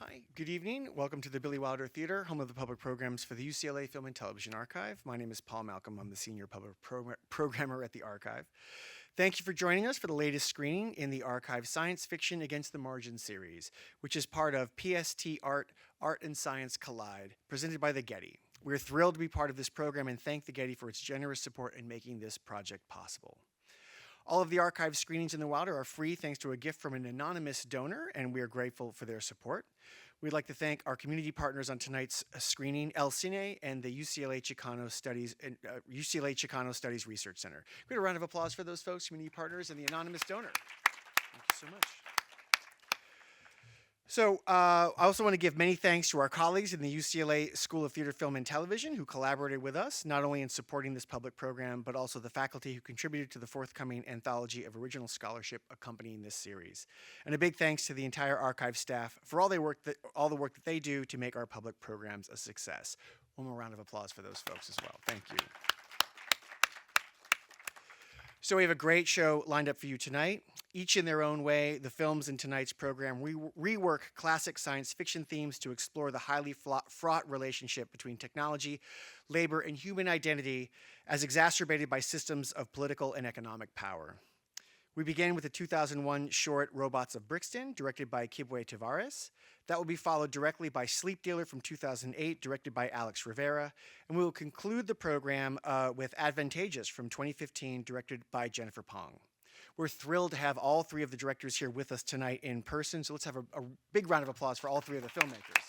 Hi, good evening. Welcome to the Billy Wilder Theater, home of the public programs for the UCLA Film and Television Archive. My name is Paul Malcolm. I'm the senior public programmer at the Archive. Thank you for joining us for the latest screening in the Archive Science Fiction Against the Margin series, which is part of PST Art and Science Collide, presented by the Getty. We're thrilled to be part of this program and thank the Getty for its generous support in making this project possible. All of the archive screenings in the Wilder are free thanks to a gift from an anonymous donor, and we are grateful for their support. We'd like to thank our community partners on tonight's screening, El Cine and the UCLA Chicano Studies Research Center. Great round of applause for those folks, community partners, and the anonymous donor. Thank you so much. So I also want to give many thanks to our colleagues in the UCLA School of Theater, Film, and Television who collaborated with us, not only in supporting this public program, but also the faculty who contributed to the forthcoming anthology of original scholarship accompanying this series. And a big thanks to the entire archive staff for all the work that they do to make our public programs a success. One more round of applause for those folks as well. Thank you. So we have a great show lined up for you tonight. Each in their own way, the films in tonight's program rework classic science fiction themes to explore the highly fraught relationship between technology, labor, and human identity as exacerbated by systems of political and economic power. We begin with the 2001 short Robots of Brixton, directed by Kibwe Tavares. That will be followed directly by Sleep Dealer from 2008, directed by Alex Rivera. And we will conclude the program with Advantageous from 2015, directed by Jennifer Phang. We're thrilled to have all three of the directors here with us tonight in person, so let's have a big round of applause for all three of the filmmakers.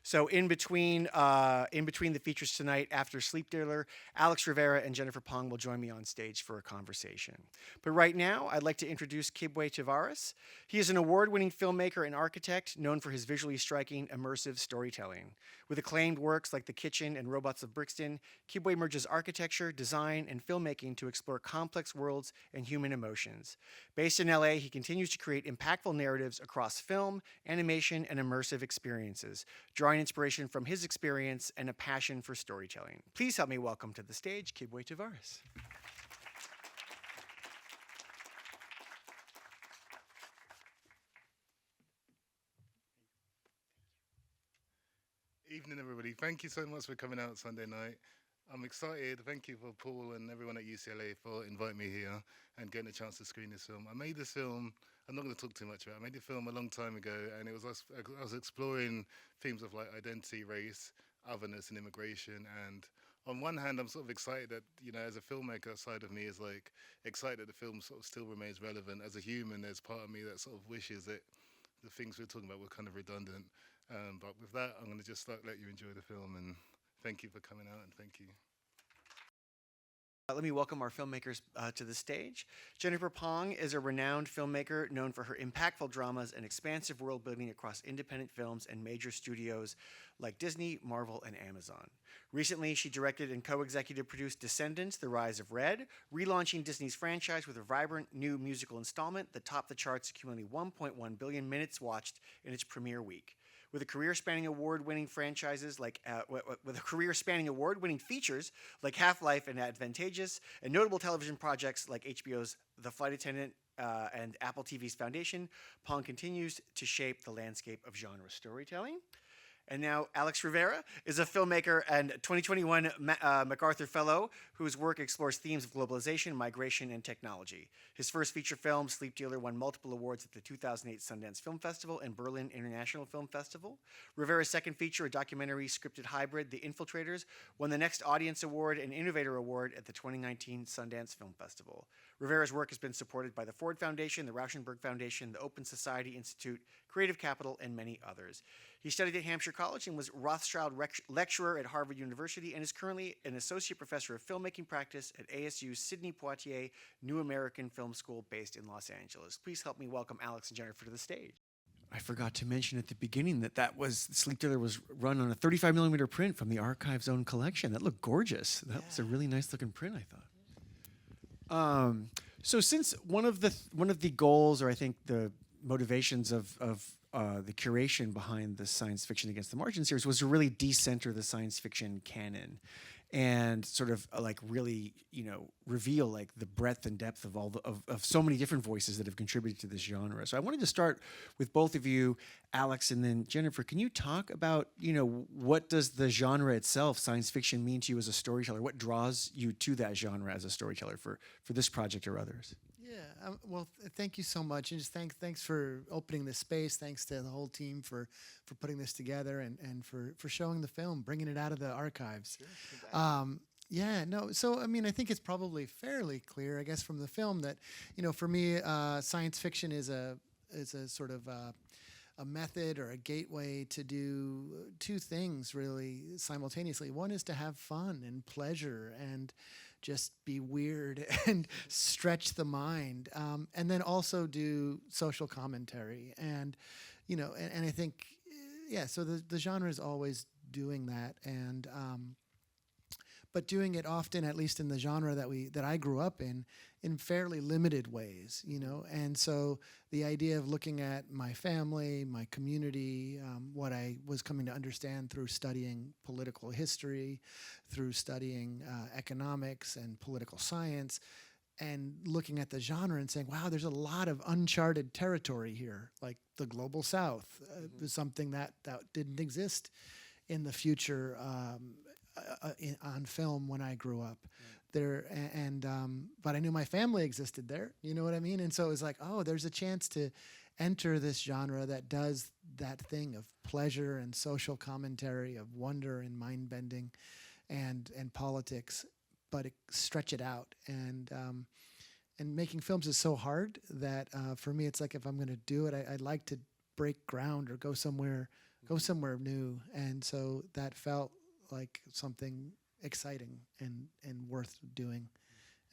So in between the features tonight, after Sleep Dealer, Alex Rivera and Jennifer Phang will join me on stage for a conversation. But right now, I'd like to introduce Kibwe Tavares. He is an award-winning filmmaker and architect known for his visually striking, immersive storytelling. With acclaimed works like The Kitchen and Robots of Brixton, Kibwe merges architecture, design, and filmmaking to explore complex worlds and human emotions. Based in LA, he continues to create impactful narratives across film, animation, and immersive experiences, drawing inspiration from his experience and a passion for storytelling. Please help me welcome to the stage Kibwe Tavares. Evening, everybody. Thank you so much for coming out Sunday night. I'm excited. Thank you for Paul and everyone at UCLA for inviting me here and getting a chance to screen this film. I made this film, I'm not going to talk too much about it. I made the film a long time ago, and I was exploring themes of like identity, race, otherness, and immigration. And on one hand, I'm sort of excited that, as a filmmaker, side of me is like excited that the film sort of still remains relevant. As a human, there's part of me that sort of wishes that the things we're talking about were kind of redundant. But with that, I'm going to just let you enjoy the film, and thank you for coming out, and thank you. Let me welcome our filmmakers to the stage. Jennifer Phang is a renowned filmmaker known for her impactful dramas and expansive world building across independent films and major studios like Disney, Marvel, and Amazon. Recently, she directed and co-executive produced Descendants: The Rise of Red, relaunching Disney's franchise with a vibrant new musical installment that topped the charts, accumulating 1.1 billion minutes watched in its premiere week. With a career-spanning award-winning features like Half-Life and Advantageous, and notable television projects like HBO's The Flight Attendant and Apple TV's Foundation, Phang continues to shape the landscape of genre storytelling. And now Alex Rivera is a filmmaker and 2021 MacArthur Fellow whose work explores themes of globalization, migration, and technology. His first feature film, Sleep Dealer, won multiple awards at the 2008 Sundance Film Festival and Berlin International Film Festival. Rivera's second feature, a documentary scripted hybrid, The Infiltrators, won the Next Audience Award and Innovator Award at the 2019 Sundance Film Festival. Rivera's work has been supported by the Ford Foundation, the Rauschenberg Foundation, the Open Society Institute, Creative Capital, and many others. He studied at Hampshire College and was Rothschild Lecturer at Harvard University and is currently an Associate Professor of Filmmaking Practice at ASU's Sidney Poitier New American Film School based in Los Angeles. Please help me welcome Alex and Jennifer to the stage. I forgot to mention at the beginning that Sleep Dealer was run on a 35 millimeter print from the Archive's own collection. That looked gorgeous. That was a really nice looking print, I thought. So since one of the goals, or I think the motivations of the curation behind the Science Fiction Against the Margin series was to really decenter the science fiction canon. and sort of like really, reveal like the breadth and depth of of so many different voices that have contributed to this genre. So I wanted to start with both of you, Alex and then Jennifer. Can you talk about, what does the genre itself, science fiction, mean to you as a storyteller? What draws you to that genre as a storyteller for this project or others? Yeah, well, thank you so much, and just thanks for opening this space. Thanks to the whole team for putting this together and for showing the film, bringing it out of the archives. Sure, yeah, no. So I mean, I think it's probably fairly clear, I guess, from the film that, for me, science fiction is a sort of a method or a gateway to do two things really simultaneously. One is to have fun and pleasure and just be weird and stretch the mind, and then also do social commentary. And, and I think, yeah, so the genre is always doing that. And, but doing it often, at least in the genre that I grew up in fairly limited ways, And so the idea of looking at my family, my community, what I was coming to understand through studying political history, through studying economics and political science, and looking at the genre and saying, wow, there's a lot of uncharted territory here, like the global South was something that didn't exist in the future on film when I grew up. There but I knew my family existed there. You know what I mean? And so it was like, oh, there's a chance to enter this genre that does that thing of pleasure and social commentary, of wonder and mind bending, and politics, but stretch it out. And making films is so hard that for me, it's like if I'm going to do it, I'd like to break ground or go somewhere new. And so that felt like something exciting and worth doing,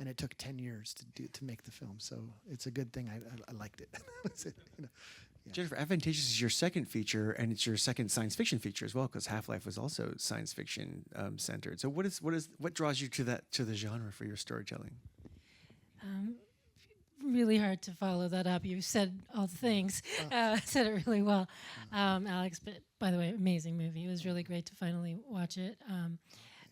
and it took 10 years to make the film. So it's a good thing. I liked it. Yeah. Jennifer, Advantageous is your second feature, and it's your second science fiction feature as well, because Half-Life was also science fiction centered. So what draws you to the genre for your storytelling? Really hard to follow that up. You said all the things, said it really well, Alex. But by the way, amazing movie. It was really great to finally watch it.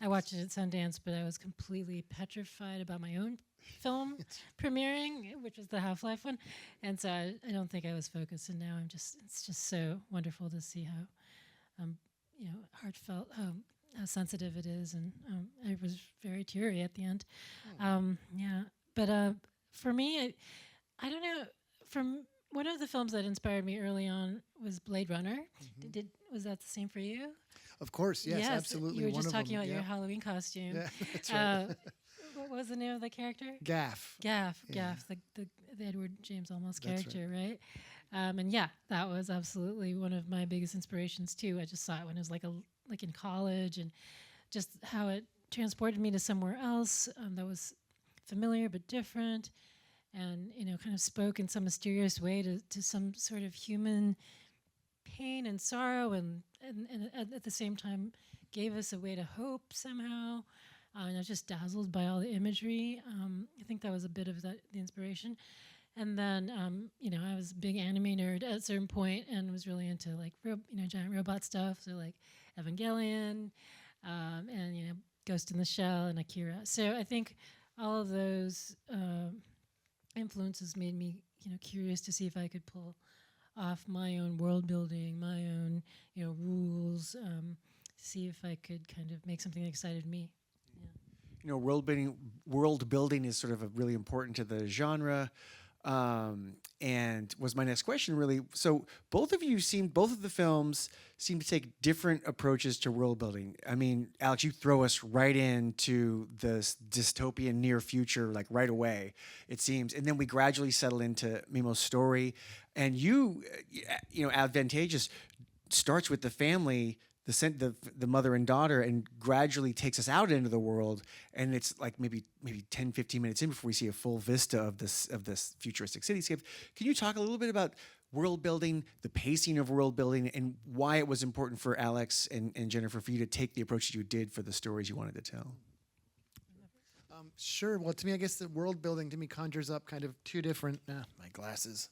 I watched it at Sundance, but I was completely petrified about my own film premiering, which was the Half-Life one, and so I don't think I was focused. And now it's just so wonderful to see how, heartfelt, how sensitive it is, and I was very teary at the end. But for me, I don't know. From one of the films that inspired me early on was Blade Runner. Mm-hmm. Was that the same for you? Of course, yes, absolutely. You were one just talking about your Halloween costume. Yeah, that's right. What was the name of the character? Gaff. Gaff, Yeah. the Edward James Olmos That's character, right? And yeah, that was absolutely one of my biggest inspirations too. I just saw it when I was like in college, and just how it transported me to somewhere else that was familiar but different, and kind of spoke in some mysterious way to some sort of human pain and sorrow, and at the same time gave us a way to hope somehow. And I was just dazzled by all the imagery. I think that was a bit of the inspiration. And then, I was a big anime nerd at a certain point, and was really into like giant robot stuff, so like Evangelion, and Ghost in the Shell and Akira. So I think all of those influences made me curious to see if I could pull off my own world building, my own rules, see if I could kind of make something that excited me. Yeah. World building is sort of really important to the genre. And was my next question really. So both of the films seem to take different approaches to world building. I mean, Alex, you throw us right into this dystopian near future, like right away, it seems. And then we gradually settle into Mimo's story. And Advantageous starts with the family, the mother and daughter, and gradually takes us out into the world, and it's like maybe 10, 15 minutes in before we see a full vista of this futuristic cityscape. Can you talk a little bit about world building, the pacing of world building, and why it was important for Alex and Jennifer for you to take the approach that you did for the stories you wanted to tell? Sure. Well, to me, I guess the world building to me conjures up kind of two different. My glasses.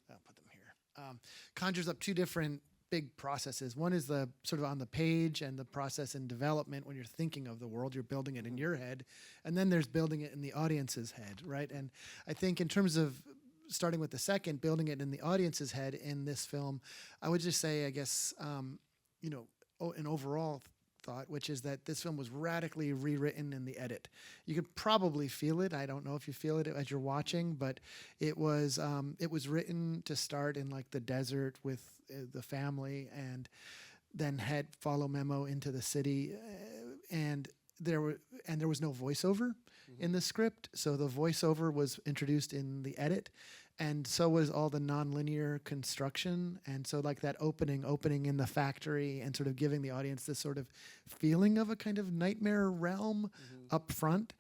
I'll put them here. Conjures up two different big processes. One is the sort of on the page and the process in development when you're thinking of the world, you're building it in your head, and then there's building it in the audience's head, right? And I think in terms of starting with the second, building it in the audience's head in this film, I would just say, I guess, an overall thought, which is that this film was radically rewritten in the edit. You could probably feel it. I don't know if you feel it as you're watching, but it was written to start in like the desert with the family, and then follow Memo into the city, and there was no voiceover in the script, so the voiceover was introduced in the edit. And so was all the nonlinear construction. And so like that opening in the factory and sort of giving the audience this sort of feeling of a kind of nightmare realm up front,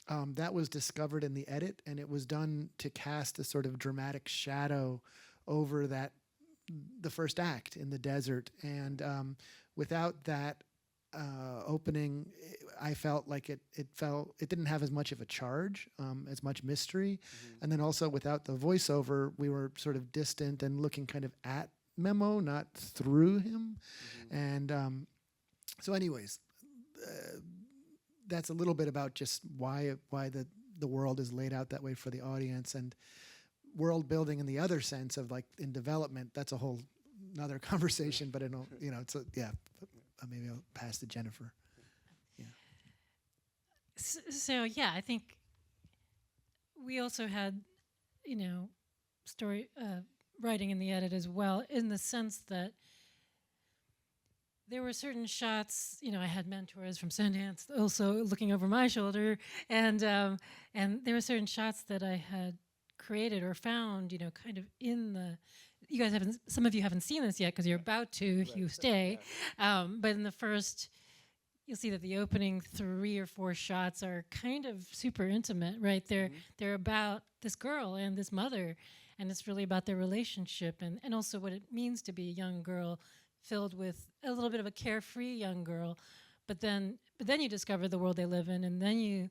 that was discovered in the edit, and it was done to cast a sort of dramatic shadow over the first act in the desert. And without that opening, I felt like it didn't have as much of a charge, as much mystery. And then also without the voiceover, we were sort of distant and looking kind of at Memo, not through him. And so anyways, that's a little bit about just why the world is laid out that way for the audience. And world building in the other sense of like in development, that's a whole another conversation, but maybe I'll pass to Jennifer. So yeah, I think we also had, story writing in the edit as well, in the sense that there were certain shots. I had mentors from Sundance also looking over my shoulder, and there were certain shots that I had created or found, kind of in the. Some of you haven't seen this yet because you're about to if you stay. But in the first, you'll see that the opening 3 or 4 shots are kind of super intimate, right? They're about this girl and this mother, and it's really about their relationship and also what it means to be a young girl filled with a little bit of a carefree young girl. But then you discover the world they live in, and then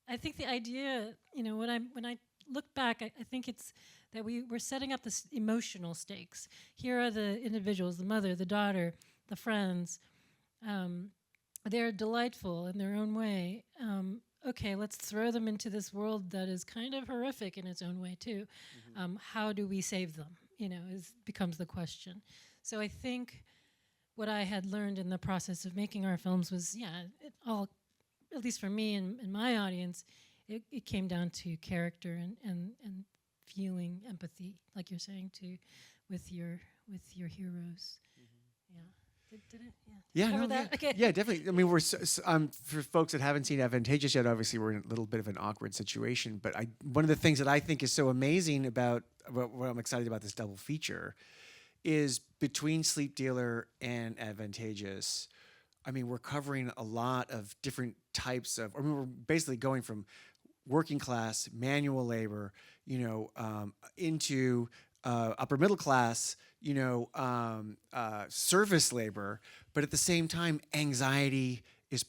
I think the idea, when I look back, I think it's that we're setting up this emotional stakes. Here are the individuals, the mother, the daughter, the friends. They're delightful in their own way. Okay, let's throw them into this world that is kind of horrific in its own way too. How do we save them? Becomes the question. So I think what I had learned in the process of making our films was, it all, at least for me and my audience, it came down to character and feeling empathy, like you're saying, with your heroes. Did it? Yeah, Cover no, that? yeah. Okay. Yeah, definitely. I mean, we're for folks that haven't seen Advantageous yet. Obviously, we're in a little bit of an awkward situation. But one of the things that I think is so amazing about what I'm excited about this double feature is between Sleep Dealer and Advantageous. I mean, we're covering a lot of different types of. I mean, we're basically going from working class manual labor, into upper middle class, service labor, but at the same time, anxiety is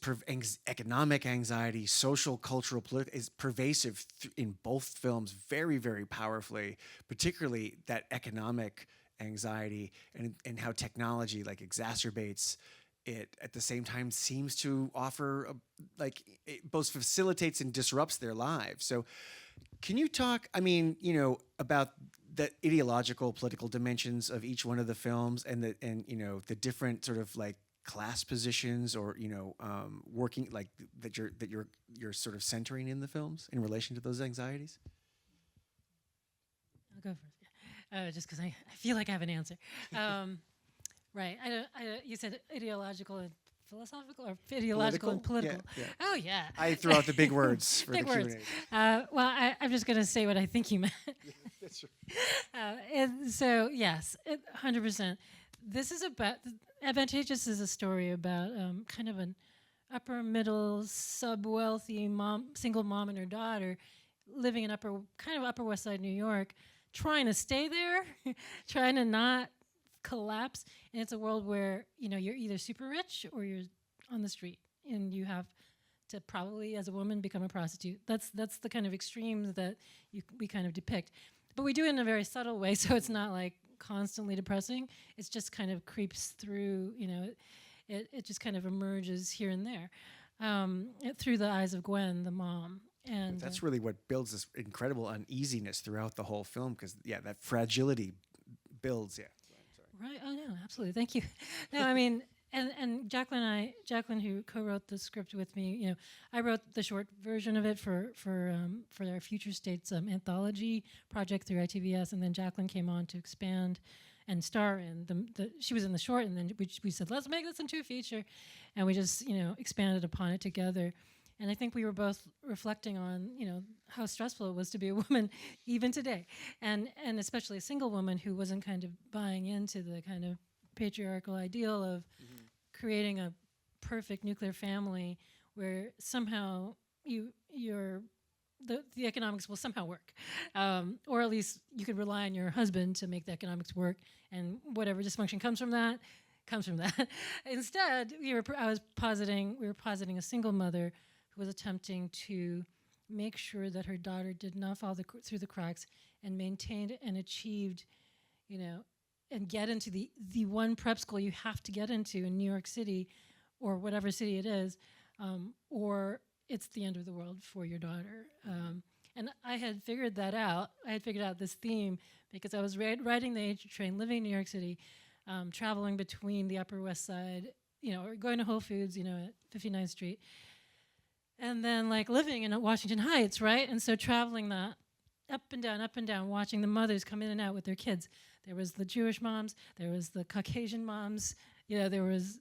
economic anxiety, social, cultural, political is pervasive in both films, very, very powerfully. Particularly that economic anxiety and how technology like exacerbates it. At the same time, seems to offer it both facilitates and disrupts their lives. So, can you talk? I mean, about the ideological, political dimensions of each one of the films, and the different sort of like class positions, or working like that you're sort of centering in the films in relation to those anxieties. I'll go first, just because I feel like I have an answer. Right. You said ideological and philosophical, or ideological and political. Yeah. Oh yeah. I threw out the big words for big the words. Q&A. I'm just going to say what I think you meant. That's right. And so yes, 100%. This is about Advantageous is a story about kind of an upper middle, sub-wealthy single mom and her daughter living in upper West Side New York, trying to stay there, trying to not collapse. And it's a world where you're either super rich or you're on the street, and you have to probably, as a woman, become a prostitute. That's the kind of extremes that we kind of depict, but we do it in a very subtle way, so it's not like constantly depressing. It's just kind of creeps through, it just kind of emerges here and there through the eyes of Gwen, the mom. And That's really what builds this incredible uneasiness throughout the whole film, because that fragility builds. Yeah. Right. Oh no, absolutely. Thank you. No, I mean, and Jacqueline, who co-wrote the script with me, I wrote the short version of it for our Future States anthology project through ITVS, and then Jacqueline came on to expand and star in she was in the short, and then we said, let's make this into a feature, and we just expanded upon it together. And I think we were both reflecting on, how stressful it was to be a woman even today, and especially a single woman who wasn't kind of buying into the kind of patriarchal ideal of creating a perfect nuclear family where somehow the economics will somehow work, or at least you could rely on your husband to make the economics work, and whatever dysfunction comes from that. Instead, we were positing a single mother who was attempting to make sure that her daughter did not fall through the cracks, and maintained and achieved, and get into the one prep school you have to get into in New York City or whatever city it is, or it's the end of the world for your daughter. And I had figured that out. I had figured out this theme because I was riding the H train, living in New York City, traveling between the Upper West Side, or going to Whole Foods, at 59th Street, and then living in Washington Heights, right? And so traveling that up and down, watching the mothers come in and out with their kids. There was the Jewish moms, there was the Caucasian moms, there was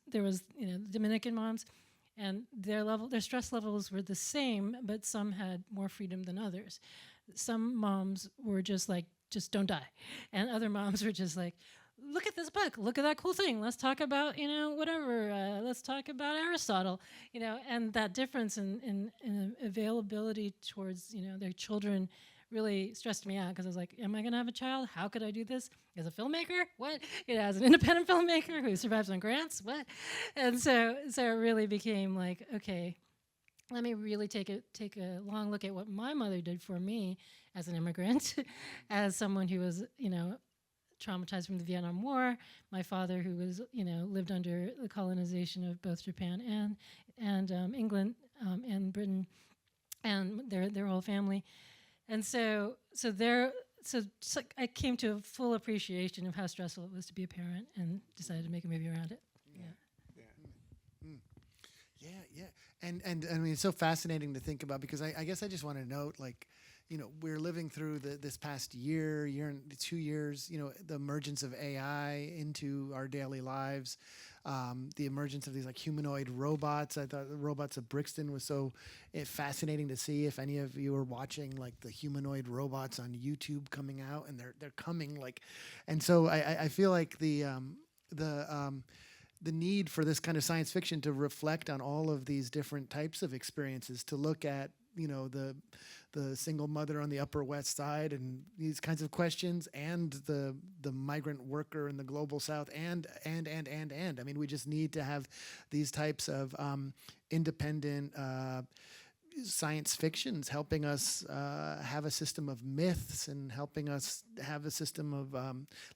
Dominican moms, and their stress levels were the same, but some had more freedom than others. Some moms were just don't die, and other moms were just look at this book, look at that cool thing, let's talk about whatever, let's talk about Aristotle, and that difference in availability towards their children really stressed me out, because I was like, am I going to have a child? How could I do this? As a filmmaker? What? As an independent filmmaker who survives on grants? What? And so it really became okay, let me really take a long look at what my mother did for me as an immigrant, as someone who was, traumatized from the Vietnam War, my father who was, lived under the colonization of both Japan and England and Britain, and their whole family. And so I came to a full appreciation of how stressful it was to be a parent, and decided to make a movie around it. Yeah. And I mean, it's so fascinating to think about, because I guess I just want to note, we're living through this past year and 2 years, the emergence of AI into our daily lives, the emergence of these humanoid robots. I thought the robots of Brixton was so fascinating to see. If any of you are watching the humanoid robots on YouTube coming out, and they're coming and so I feel like the need for this kind of science fiction to reflect on all of these different types of experiences, to look at the single mother on the Upper West Side and these kinds of questions, and the migrant worker in the global South, and. I mean, we just need to have these types of independent science fictions helping us have a system of myths, and helping us have a system of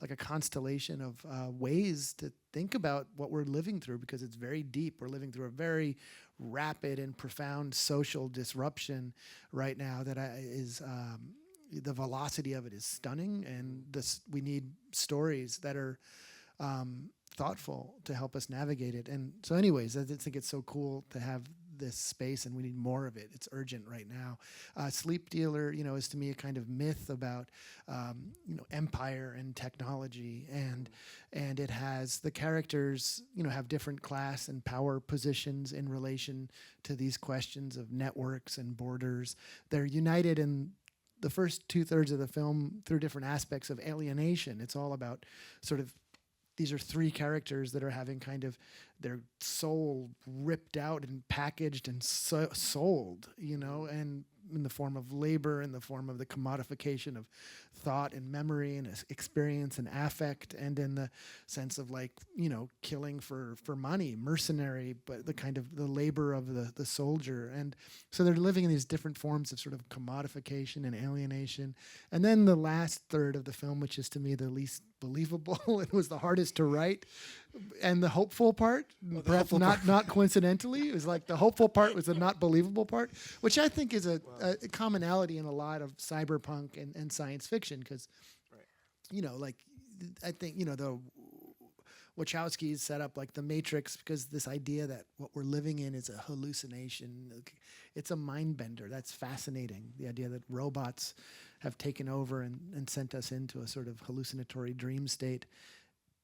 a constellation of ways to think about what we're living through, because it's very deep. We're living through a very rapid and profound social disruption right now that is the velocity of it is stunning, and we need stories that are thoughtful to help us navigate it. And so anyways, I just think it's so cool to have this space, and we need more of it. It's urgent right now. Sleep Dealer, is to me a kind of myth about, empire and technology, and it has the characters, have different class and power positions in relation to these questions of networks and borders. They're united in the first 2/3 of the film through different aspects of alienation. It's all about these are three characters that are having kind of their soul ripped out and packaged and sold, and in the form of labor, in the form of the commodification of thought and memory and experience and affect, and in the sense of like, you know, killing for money, mercenary, but the kind of the labor of the soldier. And so they're living in these different forms of sort of commodification and alienation. And then the last third of the film, which is to me the least believable, it was the hardest to write, and the hopeful part, perhaps not coincidentally, it was like the hopeful part was the not believable part, which I think is a commonality in a lot of cyberpunk and science fiction, because, you know, like I think, you know, the Wachowskis set up like the Matrix, because this idea that what we're living in is a hallucination, it's a mind bender. That's fascinating. The idea that robots have taken over and sent us into a sort of hallucinatory dream state.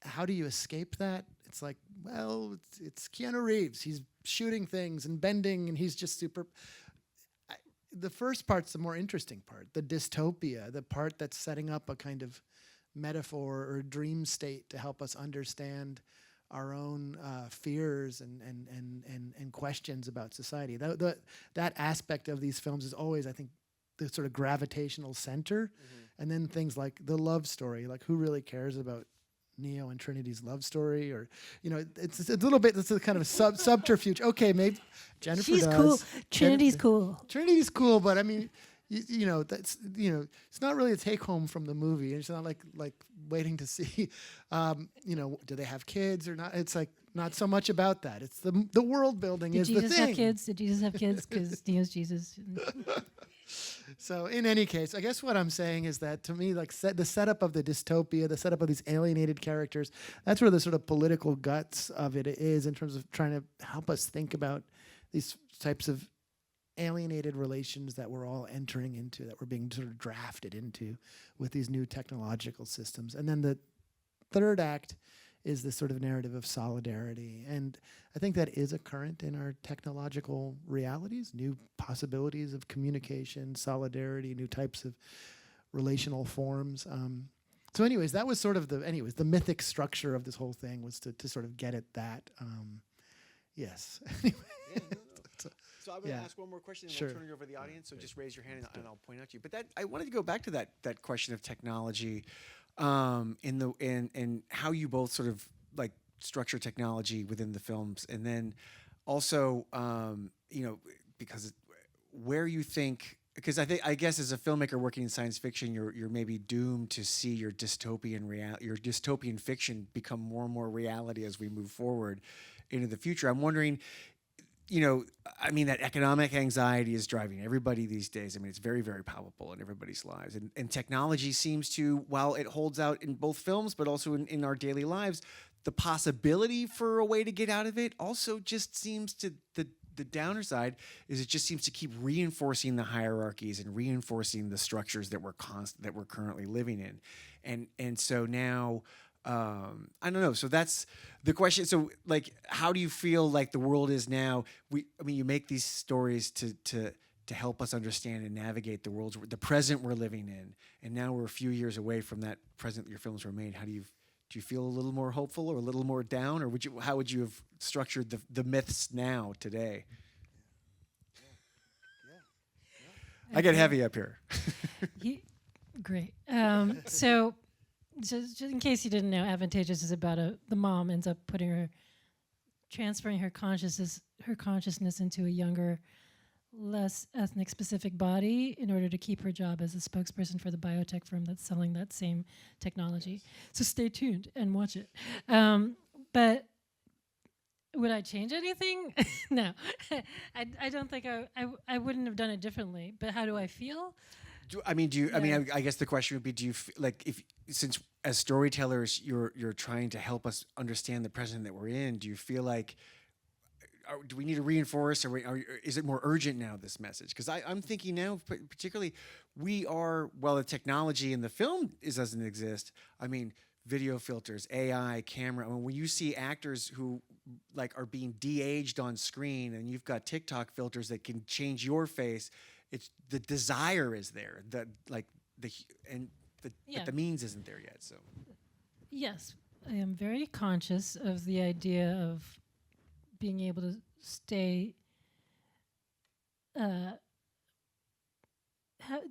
How do you escape that? It's like, well, it's Keanu Reeves. He's shooting things and bending, and he's just super. The first part's the more interesting part, the dystopia, the part that's setting up a kind of metaphor or dream state to help us understand our own fears and questions about society. That aspect of these films is always, I think, the sort of gravitational center. And then things like the love story, like who really cares about Neo and Trinity's love story? Or, you know, it's a little bit, it's a kind of subterfuge. Okay, maybe Jennifer She's does. cool. Trinity's cool. Trinity's cool, but I mean, you know, that's, you know, it's not really a take home from the movie. It's not like waiting to see, you know, do they have kids or not? It's like not so much about that. It's the world building is the thing. Did Jesus have kids? Did Jesus have kids? Because Neo's Jesus. So in any case, I guess what I'm saying is that to me, like the setup of the dystopia, the setup of these alienated characters, that's where the sort of political guts of it is, in terms of trying to help us think about these types of alienated relations that we're all entering into, that we're being sort of drafted into with these new technological systems. And then the third act is this sort of narrative of solidarity. And I think that is a current in our technological realities, new possibilities of communication, solidarity, new types of relational forms. So anyways, that was sort of the mythic structure of this whole thing was to sort of get at that. Yes. Anyway. Yeah, no. So I'm going to ask one more question, and Sure. we'll turn it over to the audience. So just raise your hand, and I'll point out to you. But I wanted to go back to that question of technology, in how you both sort of like structure technology within the films, and then also, you know, because where you think. Because I guess as a filmmaker working in science fiction, you're maybe doomed to see your dystopian fiction become more and more reality as we move forward into the future. I'm wondering, you know, I mean, that economic anxiety is driving everybody these days. I mean, it's very, very palpable in everybody's lives. And technology seems to, while it holds out in both films, but also in our daily lives, the possibility for a way to get out of it also just seems to, the downer side is it just seems to keep reinforcing the hierarchies and reinforcing the structures that we're currently living in. And so now, I don't know. So that's the question. So like, how do you feel like the world is now? I mean, you make these stories to help us understand and navigate the present we're living in. And now we're a few years away from that present your films were made. Do you feel a little more hopeful or a little more down, or how would you have structured the myths now today? I get heavy up here. Great. So just in case you didn't know, Advantageous is about the mom ends up transferring her consciousness into a younger, less ethnic specific body in order to keep her job as a spokesperson for the biotech firm that's selling that same technology. Yes. So stay tuned and watch it. But would I change anything? No, I don't think I wouldn't have done it differently. But how do I feel? I guess the question would be: do you since as storytellers you're trying to help us understand the present that we're in? Do you feel like do we need to reinforce, or is it more urgent now? This message, because I'm thinking now, particularly, the technology in the film doesn't exist. I mean, video filters, AI, camera. I mean, when you see actors who like are being de-aged on screen, and you've got TikTok filters that can change your face, it's the desire is there. But the means isn't there yet. So yes, I am very conscious of the idea of being able to stay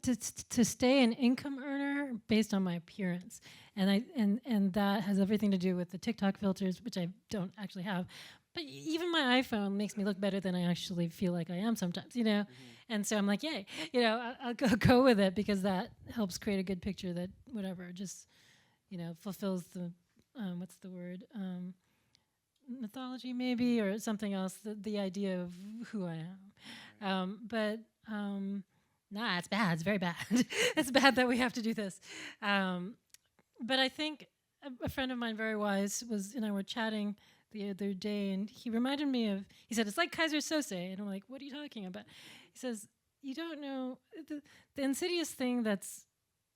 to stay an income earner based on my appearance, and that has everything to do with the TikTok filters, which I don't actually have. But even my iPhone makes me look better than I actually feel like I am sometimes, you know. And so I'm like, yay, you know, I'll go with it because that helps create a good picture that whatever just, you know, fulfills the what's the word, mythology maybe, or something else, the idea of who I am. Nah, it's bad. It's very bad. It's bad that we have to do this. But I think a friend of mine, very wise, and I were chatting the other day, and he reminded me of, he said, it's like Kaiser Sose. And I'm like, what are you talking about? He says, you don't know, the insidious thing that's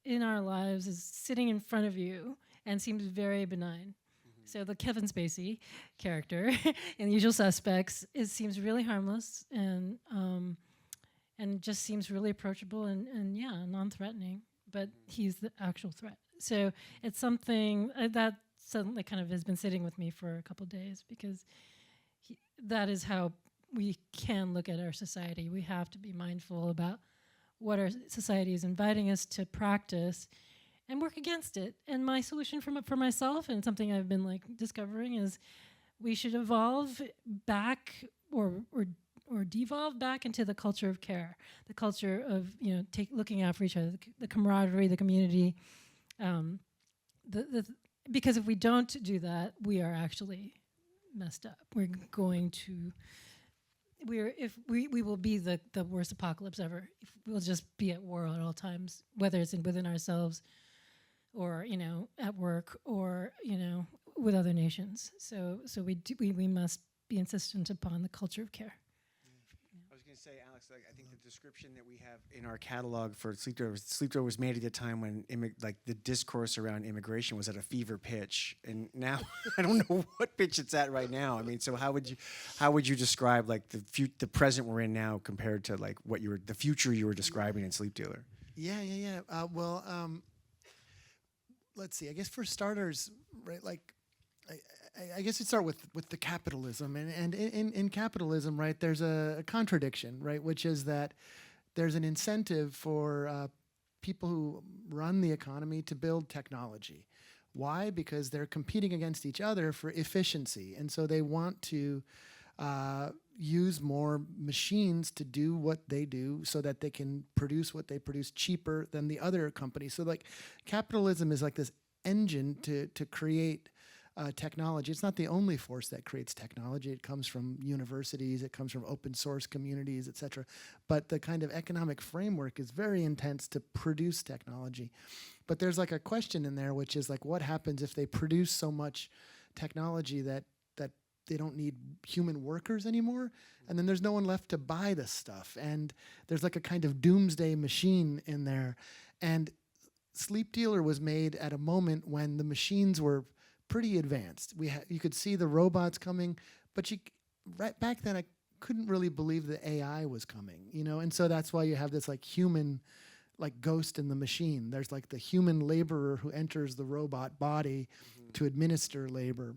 in our lives is sitting in front of you and seems very benign. So the Kevin Spacey character in The Usual Suspects seems really harmless and just seems really approachable and non-threatening, but he's the actual threat. So it's something that suddenly kind of has been sitting with me for a couple of days because that is how we can look at our society. We have to be mindful about what our society is inviting us to practice and work against it. And my solution for myself, and something I've been like discovering, is we should evolve back or devolve back into the culture of care, the culture of, you know, looking out for each other, the camaraderie, the community. Because if we don't do that, we are actually messed up. We will be the worst apocalypse ever. We'll just be at war at all times, whether it's within ourselves, or, you know, at work, or, you know, with other nations. So we must be insistent upon the culture of care. I was going to say, Alex, like, I think the description that we have in our catalog for Sleeptober was made at a time when the discourse around immigration was at a fever pitch, and now I don't know what pitch it's at right now. I mean, so how would you describe like the present we're in now compared to like the future you were describing in Sleep Dealer? Yeah. Let's see. I guess for starters, right? Like, I guess you'd start with the capitalism, and in capitalism, right? There's a contradiction, right? Which is that there's an incentive for people who run the economy to build technology. Why? Because they're competing against each other for efficiency, and so they want to use more machines to do what they do so that they can produce what they produce cheaper than the other companies. So like capitalism is like this engine to create technology. It's not the only force that creates technology. It comes from universities, it comes from open source communities, et cetera. But the kind of economic framework is very intense to produce technology. But there's like a question in there, which is like, what happens if they produce so much technology that they don't need human workers anymore, and then there's no one left to buy this stuff, and there's like a kind of doomsday machine in there. And Sleep Dealer was made at a moment when the machines were pretty advanced. You could see the robots coming, but right back then I couldn't really believe the AI was coming, you know, and so that's why you have this like human, like ghost in the machine. There's like the human laborer who enters the robot body to administer labor.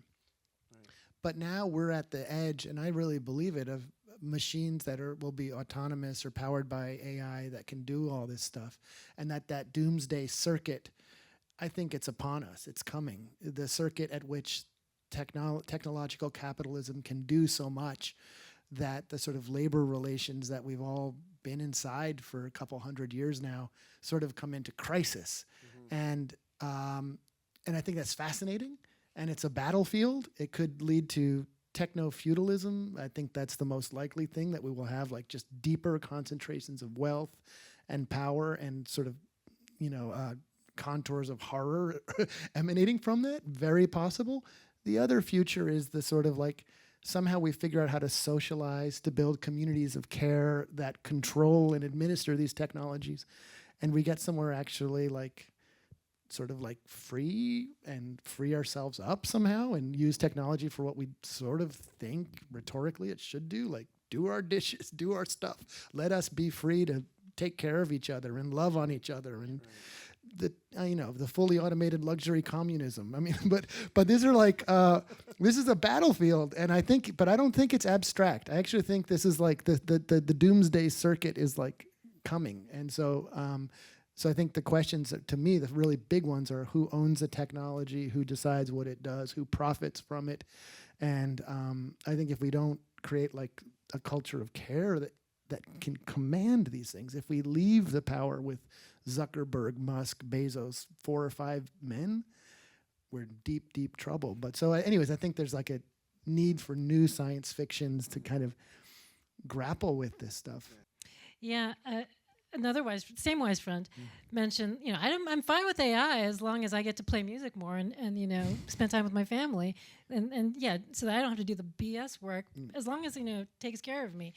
But now we're at the edge, and I really believe it, of machines that will be autonomous or powered by AI that can do all this stuff. And that doomsday circuit, I think it's upon us. It's coming. The circuit at which technological capitalism can do so much that the sort of labor relations that we've all been inside for a couple hundred years now sort of come into crisis. And I think that's fascinating. And it's a battlefield. It could lead to techno-feudalism. I think that's the most likely thing, that we will have like just deeper concentrations of wealth and power and sort of, you know, contours of horror emanating from that. Very possible. The other future is the sort of like somehow we figure out how to socialize, to build communities of care that control and administer these technologies. And we get somewhere actually like sort of like free ourselves up somehow and use technology for what we sort of think rhetorically it should do, like do our dishes, do our stuff. Let us be free to take care of each other and love on each other, and the fully automated luxury communism. I mean, but these are like this is a battlefield, and I don't think it's abstract. I actually think this is like the doomsday circuit is like coming. And so so I think the questions to me, the really big ones, are who owns the technology, who decides what it does, who profits from it. And I think if we don't create like a culture of care that can command these things, if we leave the power with Zuckerberg, Musk, Bezos, 4 or 5 men, we're in deep, deep trouble. But so anyways, I think there's like a need for new science fictions to kind of grapple with this stuff. Yeah. Another same wise friend mentioned, I'm fine with AI as long as I get to play music more and spend time with my family. And yeah, so that I don't have to do the BS work as long as, takes care of me,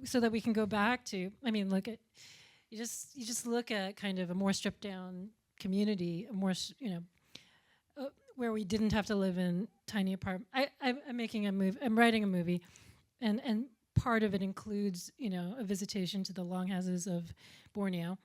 so that we can go back to, look at, you just look at kind of a more stripped down community, a more, where we didn't have to live in tiny apartments. I'm making a movie, I'm writing a movie, and part of it includes, a visitation to the longhouses of Borneo,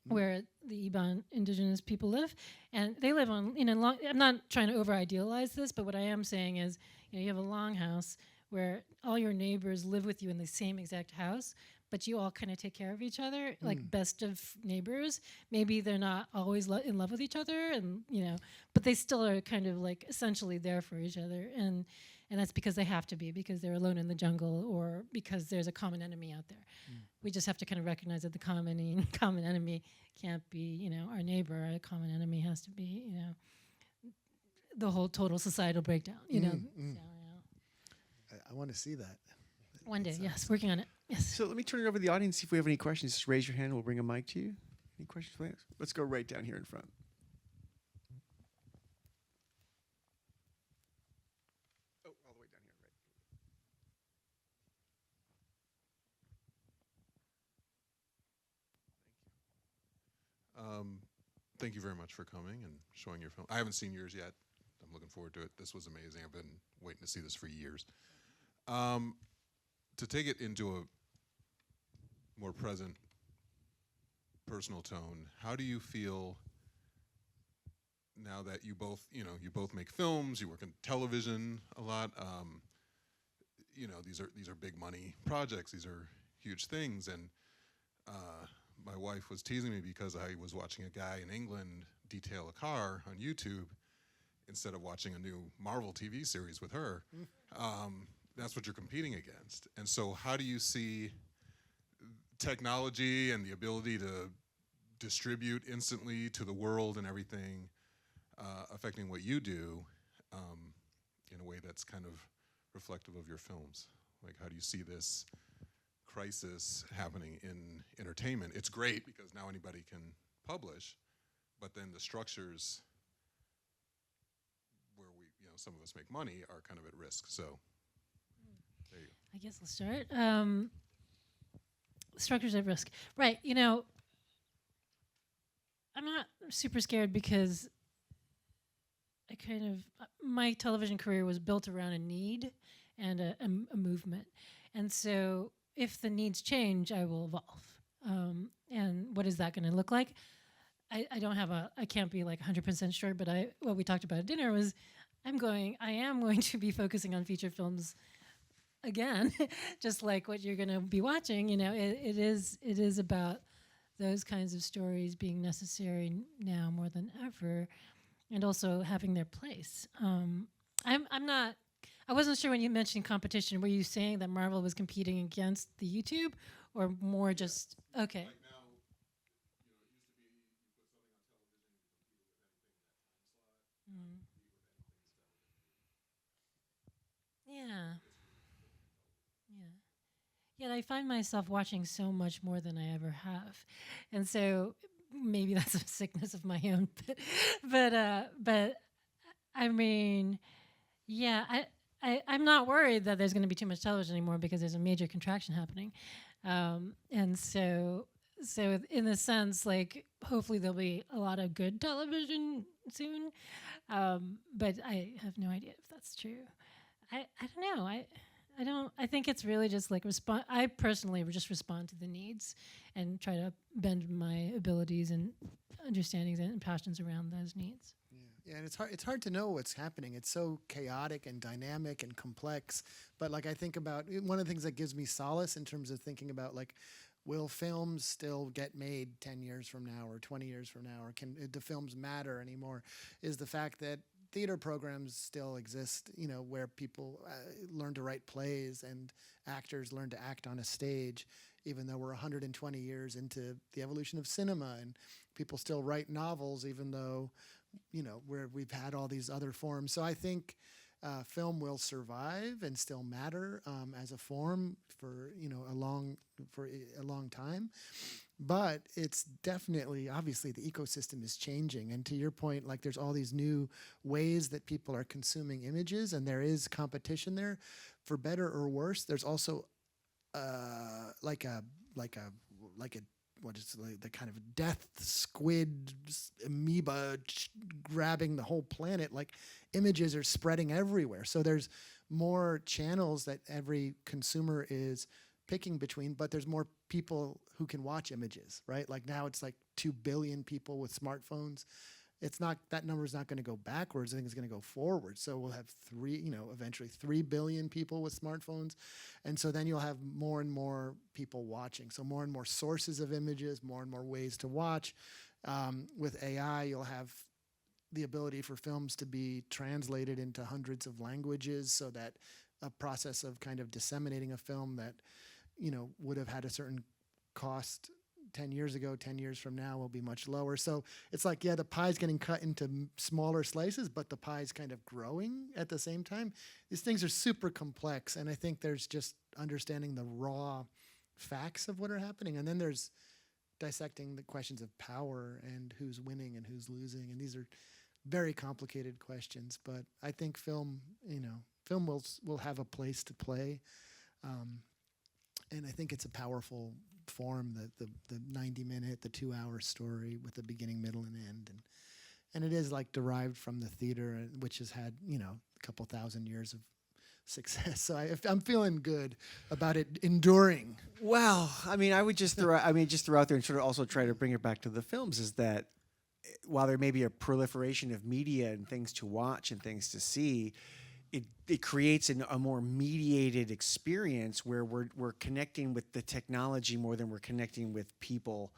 where the Iban indigenous people live. And they live on, I'm not trying to over-idealize this, but what I am saying is, you have a longhouse where all your neighbors live with you in the same exact house, but you all kind of take care of each other, like best of neighbors. Maybe they're not always in love with each other, and but they still are kind of like essentially there for each other. And that's because they have to be, because they're alone in the jungle, or because there's a common enemy out there. We just have to kind of recognize that the common enemy can't be, our neighbor. A common enemy has to be, the whole total societal breakdown, So, I want to see that. One day, yes, working on it. Yes. So let me turn it over to the audience, see if we have any questions. Just raise your hand, we'll bring a mic to you. Any questions, please? Let's go right down here in front. Oh, all the way down here, right. Thank you very much for coming and showing your film. I haven't seen yours yet. I'm looking forward to it. This was amazing. I've been waiting to see this for years. To take it into a more present, personal tone, how do you feel now that you both make films, you work in television a lot? These are big money projects. These are huge things, and my wife was teasing me because I was watching a guy in England detail a car on YouTube instead of watching a new Marvel TV series with her. That's what you're competing against. And so how do you see technology and the ability to distribute instantly to the world and everything affecting what you do in a way that's kind of reflective of your films? Like, how do you see this crisis happening in entertainment? It's great because now anybody can publish, but then the structures where some of us make money are kind of at risk. So there you go. I guess I'll start. Structures at risk. Right. I'm not super scared because my television career was built around a need and a movement. And so if the needs change, I will evolve. And what is that going to look like? I can't be like 100% sure, but what we talked about at dinner was I am going to be focusing on feature films again, just like what you're going to be watching. It is about those kinds of stories being necessary now more than ever, and also having their place. I wasn't sure when you mentioned competition. Were you saying that Marvel was competing against the YouTube, or more just okay? Like now, it used to be you put something on television, you compete with anything in that time slot. Yeah. Yet I find myself watching so much more than I ever have, and so maybe that's a sickness of my own. But I'm not worried that there's going to be too much television anymore because there's a major contraction happening, and so in a sense, like hopefully there'll be a lot of good television soon, but I have no idea if that's true. I don't know. I think it's really just like I personally just respond to the needs and try to bend my abilities and understandings and passions around those needs. Yeah, and it's hard to know what's happening. It's so chaotic and dynamic and complex. But like I think about one of the things that gives me solace in terms of thinking about like will films still get made 10 years from now or 20 years from now, or do films matter anymore? Is the fact that theater programs still exist, where people learn to write plays and actors learn to act on a stage, even though we're 120 years into the evolution of cinema, and people still write novels, even though, we've had all these other forms. So I think film will survive and still matter as a form for a long time, but it's definitely, obviously, the ecosystem is changing. And to your point, like, there's all these new ways that people are consuming images, and there is competition there, for better or worse. There's also the kind of death squid amoeba grabbing the whole planet. Like, images are spreading everywhere. So there's more channels that every consumer is picking between, but there's more people who can watch images, right? Like, now it's like 2 billion people with smartphones. It's not, that number is not going to go backwards. I think it's going to go forward. So we'll have eventually 3 billion people with smartphones. And so then you'll have more and more people watching. So more and more sources of images, more and more ways to watch. With AI, you'll have the ability for films to be translated into hundreds of languages, so that a process of kind of disseminating a film that, would have had a certain cost 10 years ago, 10 years from now will be much lower. So it's like, the pie's getting cut into smaller slices, but the pie's kind of growing at the same time. These things are super complex, and I think there's just understanding the raw facts of what are happening, and then there's dissecting the questions of power and who's winning and who's losing, and these are very complicated questions. But I think film will have a place to play, and I think it's a powerful form, the 90-minute, the 2-hour story with a beginning, middle, and end, and it is like derived from the theater, which has had a couple thousand years of success. So I'm feeling good about it enduring. Well, I mean, I would just throw out there and sort of also try to bring it back to the films, is that while there may be a proliferation of media and things to watch and things to see, it creates a more mediated experience where we're connecting with the technology more than we're connecting with people.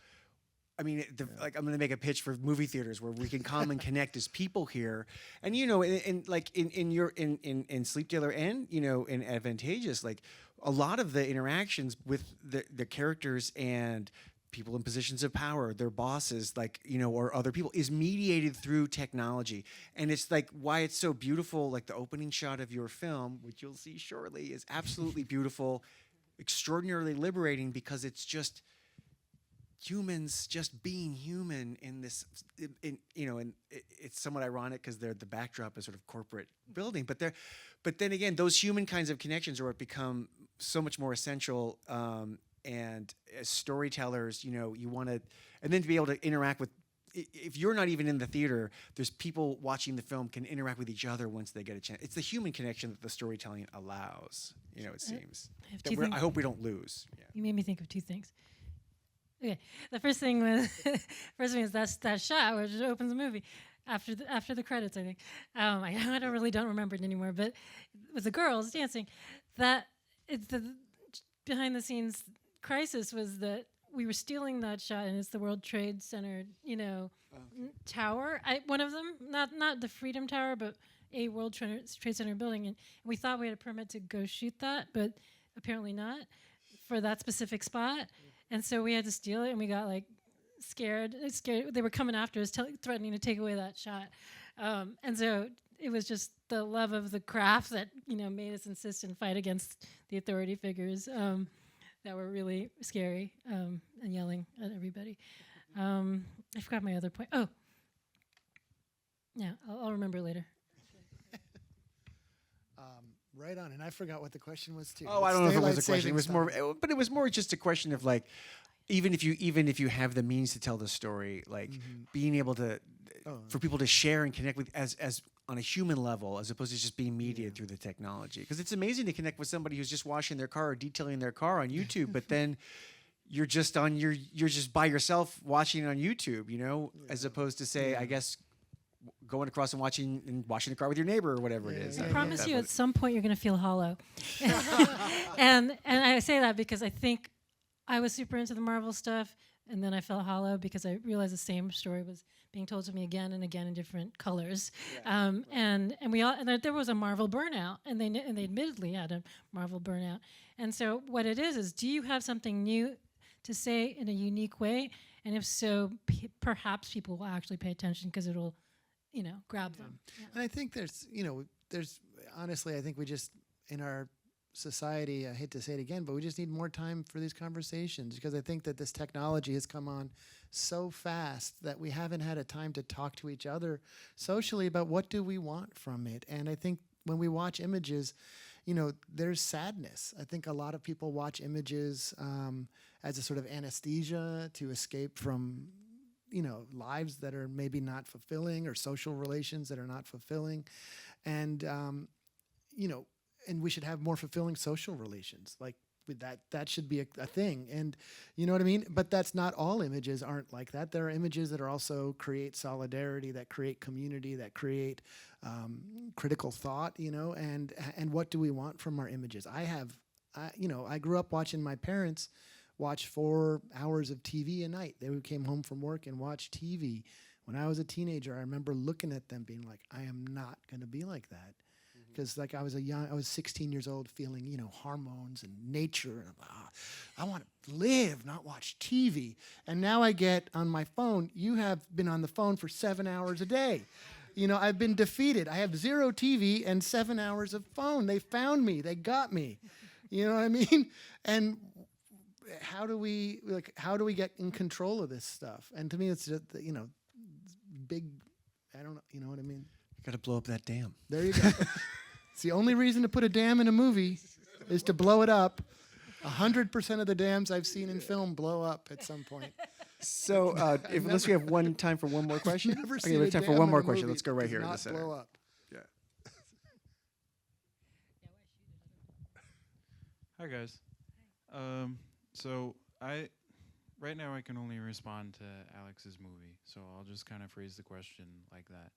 I mean, like, I'm going to make a pitch for movie theaters where we can come and connect as people here. And in Sleep Dealer and in Advantageous, like, a lot of the interactions with the characters and people in positions of power, their bosses, like, or other people, is mediated through technology. And it's like why it's so beautiful. Like, the opening shot of your film, which you'll see shortly, is absolutely beautiful, extraordinarily liberating, because it's just humans just being human in this, and it's somewhat ironic because the backdrop is sort of corporate building, but then again, those human kinds of connections are what become so much more essential. And as storytellers, you want to, and then to be able to interact with, if you're not even in the theater, there's people watching the film can interact with each other once they get a chance. It's the human connection that the storytelling allows, it seems. I hope we don't lose. Yeah. You made me think of 2 things. Okay, the first thing was that shot which opens the movie after the credits, I think. I don't remember it anymore, but with the girls dancing, that it's the behind the scenes crisis was that we were stealing that shot, and it's the World Trade Center, tower. One of them, not the Freedom Tower, but a World Trade Center building, and we thought we had a permit to go shoot that, but apparently not for that specific spot. And so we had to steal it, and we got scared. They were coming after us, threatening to take away that shot. And so it was just the love of the craft that made us insist and fight against the authority figures that were really scary and yelling at everybody. I forgot my other point. Oh, yeah, I'll remember later. Right on, and I forgot what the question was too. Oh, I don't know if it was a question. It was more, but it was more just a question of even if you have the means to tell the story, being able to, for people to share and connect with as on a human level, as opposed to just being mediated through the technology. Because it's amazing to connect with somebody who's just washing their car or detailing their car on YouTube, but then you're just by yourself watching it on YouTube, as opposed to say, I guess, going across and washing the car with your neighbor or whatever it is. I promise you, at some point, you're going to feel hollow. and I say that because I think I was super into the Marvel stuff, and then I felt hollow because I realized the same story was being told to me again and again in different colors. And we all and there was a Marvel burnout, and they admittedly had a Marvel burnout. And so what it is do you have something new to say in a unique way? And if so, perhaps people will actually pay attention because it'll, grab them. Yeah. And I think there's honestly, I think we just, in our society, I hate to say it again, but we just need more time for these conversations, because I think that this technology has come on so fast that we haven't had a time to talk to each other socially about what do we want from it. And I think when we watch images, there's sadness. I think a lot of people watch images as a sort of anesthesia to escape from lives that are maybe not fulfilling, or social relations that are not fulfilling. And, and we should have more fulfilling social relations. Like with that should be a thing. And you know what I mean? But that's not all images aren't like that. There are images that are also create solidarity, that create community, that create critical thought, and what do we want from our images? I grew up watching my parents watch 4 hours of TV a night. They came home from work and watched TV. When I was a teenager, I remember looking at them being like, I am not going to be like that. Because I was 16 years old, feeling, hormones and nature. And I want to live, not watch TV. And now I get on my phone, you have been on the phone for 7 hours a day. I've been defeated. I have 0 TV and 7 hours of phone. They found me. They got me. You know what I mean? And how do we get in control of this stuff? And to me, it's just, big, I don't know, you know what I mean? Got to blow up that dam. There you go. It's the only reason to put a dam in a movie is to blow it up. 100% of the dams I've seen in film blow up at some point. So, unless we have time for one more question. Never Okay, seen we a have time for dam one in more a question. movie Let's go that right does here in the not center. blow up. Yeah. Hi guys. So right now I can only respond to Alex's movie, so I'll just kind of phrase the question like that.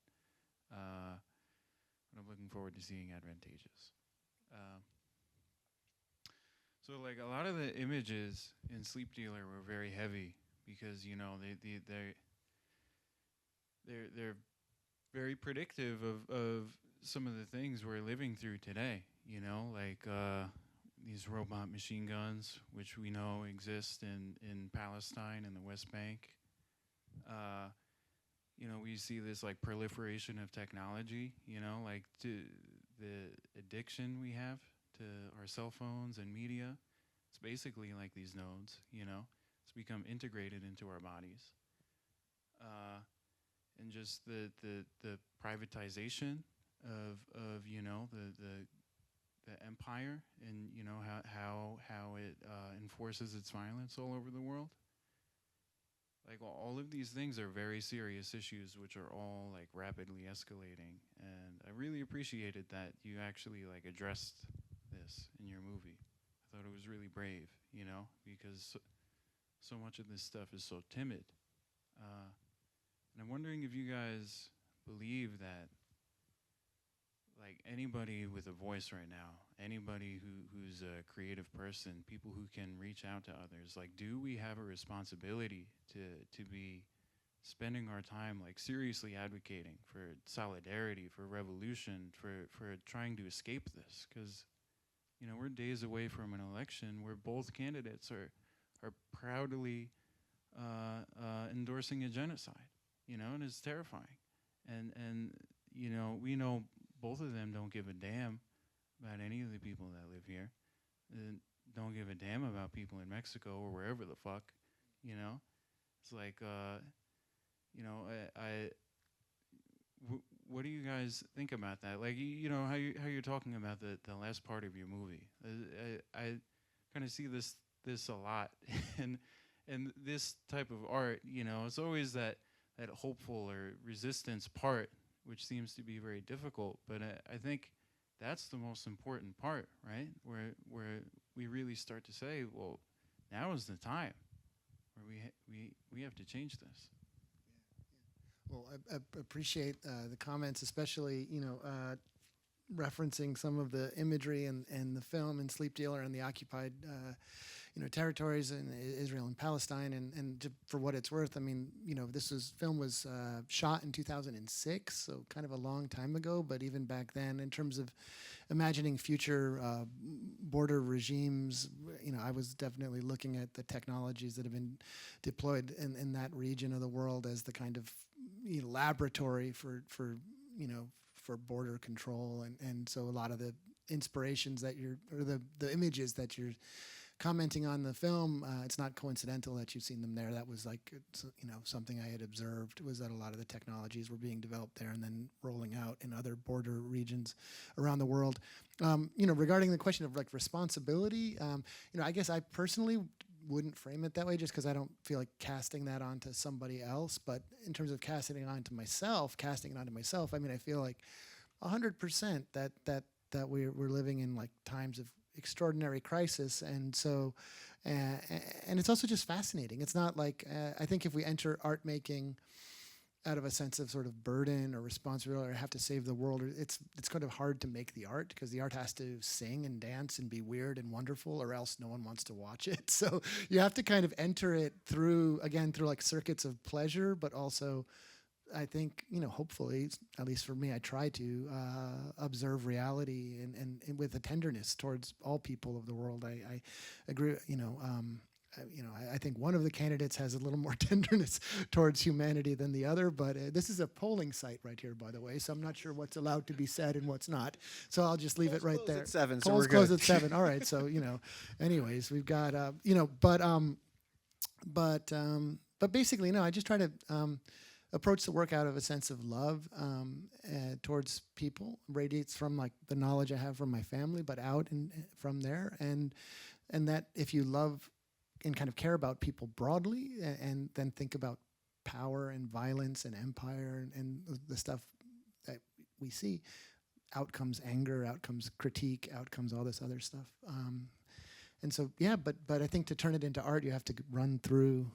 I'm looking forward to seeing Advantageous. So like a lot of the images in Sleep Dealer were very heavy because they're very predictive of some of the things we're living through today. Like these robot machine guns, which we know exist in Palestine and the West Bank. We see this like proliferation of technology, like to the addiction we have to our cell phones and media. It's basically like these nodes, it's become integrated into our bodies. And just the privatization of the empire, and how it enforces its violence all over the world. Like all of these things are very serious issues, which are all like rapidly escalating. And I really appreciated that you actually like addressed this in your movie. I thought it was really brave, because so much of this stuff is so timid. And I'm wondering if you guys believe that like anybody with a voice right now, anybody who's a creative person, people who can reach out to others, like do we have a responsibility to be spending our time like seriously advocating for solidarity, for revolution, for trying to escape this? Because we're days away from an election where both candidates are proudly endorsing a genocide, and it's terrifying. And we know both of them don't give a damn about any of the people that live here. Don't give a damn about people in Mexico or wherever the fuck, It's like, what do you guys think about that? Like, how you're talking about the last part of your movie. I kind of see this a lot, and this type of art, it's always that hopeful or resistance part, which seems to be very difficult. But I think that's the most important part, right? Where we really start to say, well, now is the time where we have to change this. Well, I appreciate the comments, especially referencing some of the imagery and the film and Sleep Dealer and the occupied territories in Israel and Palestine, and for what it's worth, I mean, this film was shot in 2006, so kind of a long time ago. But even back then, in terms of imagining future border regimes, I was definitely looking at the technologies that have been deployed in that region of the world as the kind of laboratory for border control, and so a lot of the inspirations that the images that you're commenting on the film, it's not coincidental that you've seen them there. That was like something I had observed, was that a lot of the technologies were being developed there and then rolling out in other border regions around the world. Regarding the question of like responsibility, I guess I personally wouldn't frame it that way, just because I don't feel like casting that onto somebody else. But in terms of casting it onto myself, I mean, I feel like 100% that we're living in like times of extraordinary crisis, and so and it's also just fascinating. It's not like I think if we enter art making out of a sense of sort of burden or responsibility or have to save the world, it's kind of hard to make the art, because the art has to sing and dance and be weird and wonderful, or else no one wants to watch it. So you have to kind of enter it through like circuits of pleasure, but also I think, hopefully, at least for me, I try to observe reality and with a tenderness towards all people of the world. I agree, I think one of the candidates has a little more tenderness towards humanity than the other, but this is a polling site right here, by the way, so I'm not sure what's allowed to be said and what's not. So I'll just leave it right there. At 7, so Polls we're good. close at 7. All right, so anyways, we've got but basically, I just try to approach the work out of a sense of love towards people, radiates from like the knowledge I have from my family, but out and from there, and that if you love and kind of care about people broadly, and then think about power and violence and empire and the stuff that we see, out comes anger, out comes critique, out comes all this other stuff. And so, yeah, but I think to turn it into art, you have to run through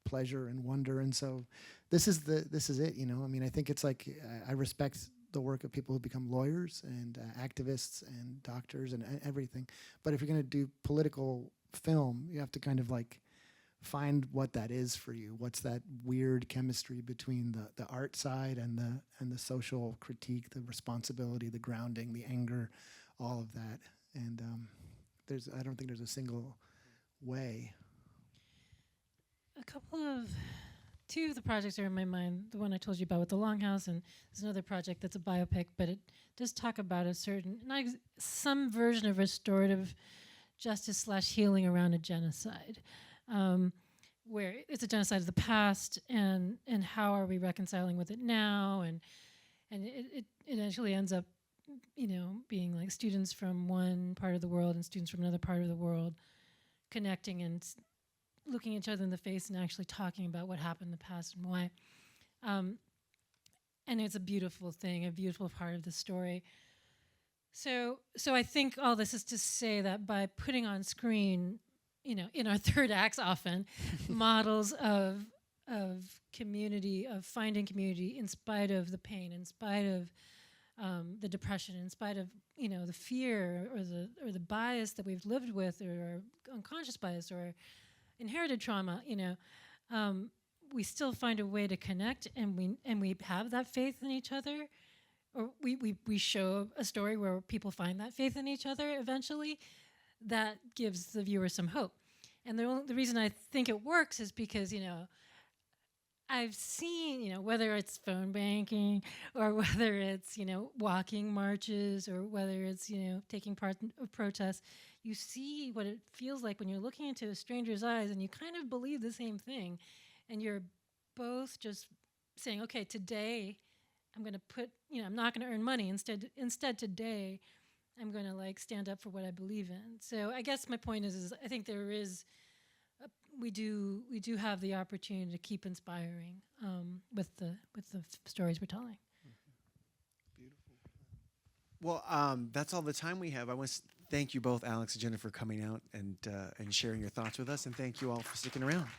pleasure and wonder, and so this is it. I mean, I think it's like I respect the work of people who become lawyers and activists and doctors and everything, but if you're going to do political film, you have to kind of like find what that is for you. What's that weird chemistry between the art side and the social critique, the responsibility, the grounding, the anger, all of that. And I don't think there's a single way. Two of the projects are in my mind. The one I told you about with the Longhouse, and there's another project that's a biopic, but it does talk about some version of restorative justice / healing around a genocide, where it's a genocide of the past, and how are we reconciling with it now, and it actually ends up, being like students from one part of the world and students from another part of the world connecting and looking each other in the face and actually talking about what happened in the past and why. And it's a beautiful thing, a beautiful part of the story. So I think all this is to say that by putting on screen, in our third acts often, models of community, of finding community in spite of the pain, in spite of the depression, in spite of the fear or the bias that we've lived with, or unconscious bias or inherited trauma, we still find a way to connect, and we have that faith in each other, or we show a story where people find that faith in each other eventually. That gives the viewer some hope. And the reason I think it works is because, I've seen, whether it's phone banking or whether it's, walking marches or whether it's, taking part of protests, you see what it feels like when you're looking into a stranger's eyes and you kind of believe the same thing. And you're both just saying, okay, today I'm going to put, I'm not going to earn money. Instead today I'm going to stand up for what I believe in. So I guess my point is I think there is, we do have the opportunity to keep inspiring with the stories we're telling. Beautiful. Well, that's all the time we have. I want to thank you both, Alex and Jennifer, for coming out and sharing your thoughts with us, and thank you all for sticking around.